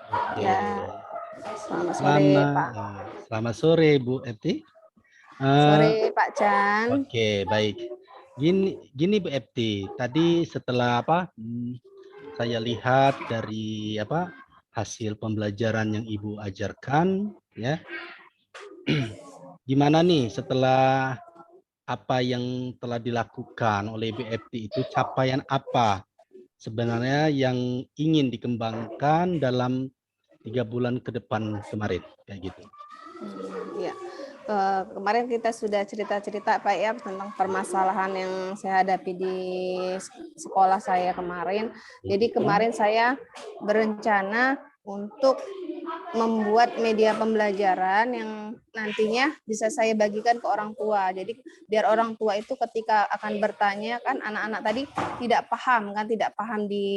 Oke. Ya, selamat sore Selamat Pak. selamat sore Bu Epti. Eh, Sore Pak Chan. oke, baik. Gini gini Bu Epti, tadi setelah saya lihat dari hasil pembelajaran yang Ibu ajarkan ya. Gimana nih setelah apa yang telah dilakukan oleh BFT itu, capaian apa sebenarnya yang ingin dikembangkan dalam 3 bulan ke depan kemarin, kayak gitu? Ya, kemarin kita sudah cerita-cerita Pak ya tentang permasalahan yang saya hadapi di sekolah saya kemarin. Jadi kemarin saya berencana untuk membuat media pembelajaran yang nantinya bisa saya bagikan ke orang tua. Jadi biar orang tua itu ketika akan bertanya, kan anak-anak tadi tidak paham di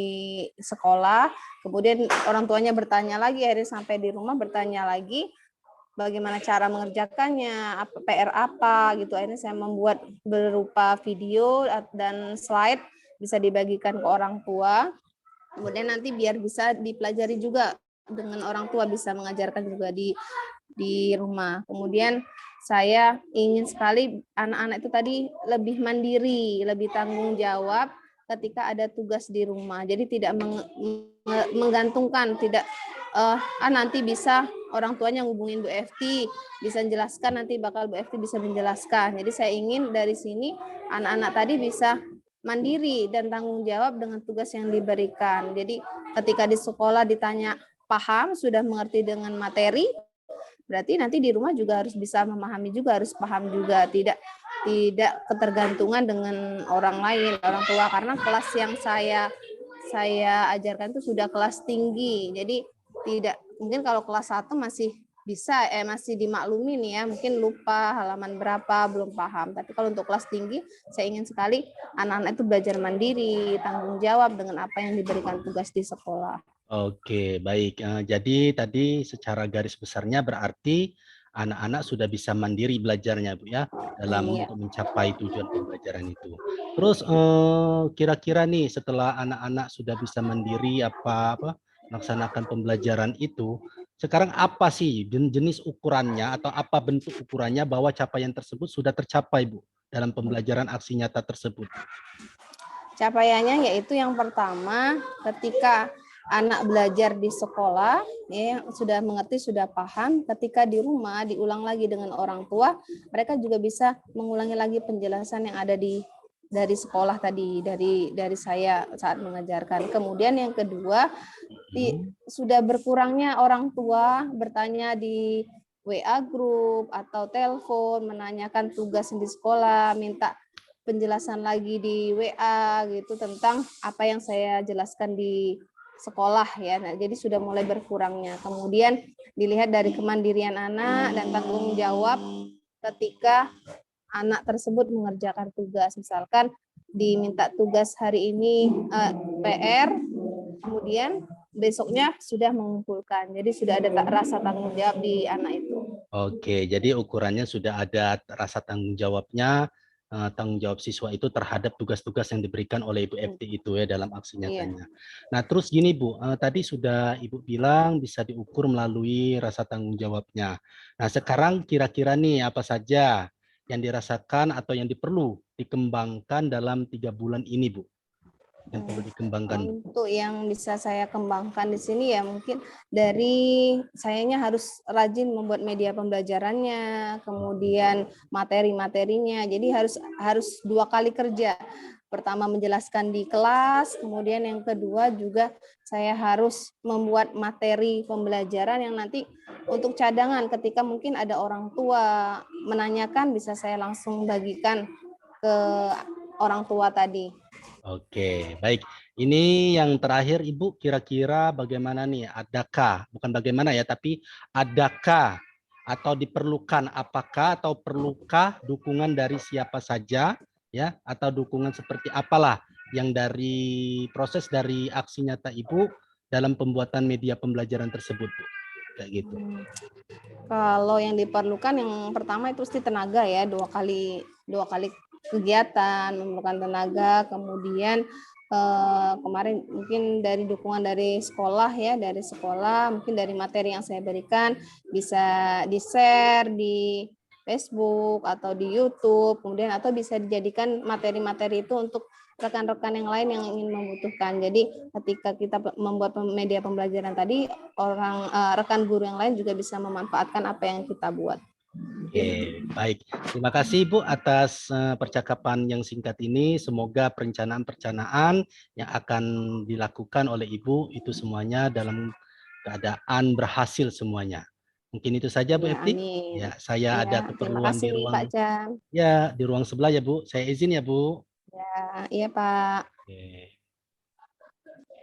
sekolah, kemudian orang tuanya bertanya lagi, akhirnya sampai di rumah bertanya lagi bagaimana cara mengerjakannya, PR apa gitu. Akhirnya saya membuat berupa video dan slide bisa dibagikan ke orang tua. Kemudian nanti biar bisa dipelajari juga dengan orang tua, bisa mengajarkan juga di rumah. Kemudian saya ingin sekali anak-anak itu tadi lebih mandiri, lebih tanggung jawab ketika ada tugas di rumah. Jadi tidak menggantungkan, tidak nanti bisa orang tuanya ngubungin Bu Efti, bisa menjelaskan, nanti bakal Bu Efti bisa menjelaskan. Jadi saya ingin dari sini anak-anak tadi bisa mandiri dan tanggung jawab dengan tugas yang diberikan. Jadi ketika di sekolah ditanya paham, sudah mengerti dengan materi, berarti nanti di rumah juga harus bisa memahami juga, harus paham juga, tidak ketergantungan dengan orang lain, orang tua, karena kelas yang saya ajarkan itu sudah kelas tinggi. Jadi tidak mungkin kalau kelas 1 masih bisa masih dimaklumin ya, mungkin lupa halaman berapa, belum paham. Tapi kalau untuk kelas tinggi, saya ingin sekali anak-anak itu belajar mandiri, tanggung jawab dengan apa yang diberikan tugas di sekolah. Oke, baik. Jadi tadi secara garis besarnya berarti anak-anak sudah bisa mandiri belajarnya, Bu ya, dalam Iya. untuk mencapai tujuan pembelajaran itu. Terus kira-kira nih setelah anak-anak sudah bisa mandiri melaksanakan pembelajaran itu, sekarang apa sih jenis ukurannya atau apa bentuk ukurannya bahwa capaian tersebut sudah tercapai, Bu, dalam pembelajaran aksi nyata tersebut? Capaiannya yaitu yang pertama, ketika anak belajar di sekolah ya sudah mengerti, sudah paham, ketika di rumah diulang lagi dengan orang tua, mereka juga bisa mengulangi lagi penjelasan yang ada dari sekolah tadi, dari saya saat mengajarkan. Kemudian yang kedua, sudah berkurangnya orang tua bertanya di WA grup atau telepon menanyakan tugas di sekolah, minta penjelasan lagi di WA gitu tentang apa yang saya jelaskan di sekolah ya. Nah, jadi sudah mulai berkurangnya. Kemudian dilihat dari kemandirian anak dan tanggung jawab ketika anak tersebut mengerjakan tugas. Misalkan diminta tugas hari ini PR, kemudian besoknya sudah mengumpulkan. Jadi sudah ada rasa tanggung jawab di anak itu. Oke, jadi ukurannya sudah ada rasa tanggung jawabnya, tanggung jawab siswa itu terhadap tugas-tugas yang diberikan oleh Ibu FT itu ya dalam aksi Iya. nyatanya. Nah terus gini Bu, tadi sudah Ibu bilang bisa diukur melalui rasa tanggung jawabnya. Nah sekarang kira-kira nih apa saja yang dirasakan atau yang diperlu dikembangkan dalam 3 bulan ini Bu? Yang perlu dikembangkan Bu? Untuk yang bisa saya kembangkan di sini ya mungkin dari sayanya harus rajin membuat media pembelajarannya, kemudian materi-materinya. Jadi harus 2 kali kerja. Pertama menjelaskan di kelas, kemudian yang kedua juga saya harus membuat materi pembelajaran yang nanti untuk cadangan ketika mungkin ada orang tua menanyakan, bisa saya langsung bagikan ke orang tua tadi. Oke, baik. Ini yang terakhir, Ibu, kira-kira bagaimana nih? Adakah, bukan bagaimana ya, tapi adakah atau diperlukan, apakah atau perlukah dukungan dari siapa saja, ya, atau dukungan seperti apalah yang dari proses dari aksi nyata Ibu dalam pembuatan media pembelajaran tersebut, Bu? Kayak gitu. Kalau yang diperlukan yang pertama itu pasti tenaga ya, dua kali kegiatan memerlukan tenaga, kemudian kemarin mungkin dari dukungan dari sekolah ya, dari sekolah, mungkin dari materi yang saya berikan bisa di-share di Facebook atau di YouTube, kemudian atau bisa dijadikan materi-materi itu untuk rekan-rekan yang lain yang ingin membutuhkan. Jadi ketika kita membuat media pembelajaran tadi, rekan guru yang lain juga bisa memanfaatkan apa yang kita buat. Oke, baik. Terima kasih Ibu atas percakapan yang singkat ini. Semoga perencanaan-perencanaan yang akan dilakukan oleh Ibu itu semuanya dalam keadaan berhasil semuanya. Mungkin itu saja Bu Ya, Epti. amin. Ya, saya Ya, ada terima keperluan kasih di Pak ruang Jam. ya di ruang sebelah ya Bu. Saya izin ya Bu. Ya, iya Pak. Oke.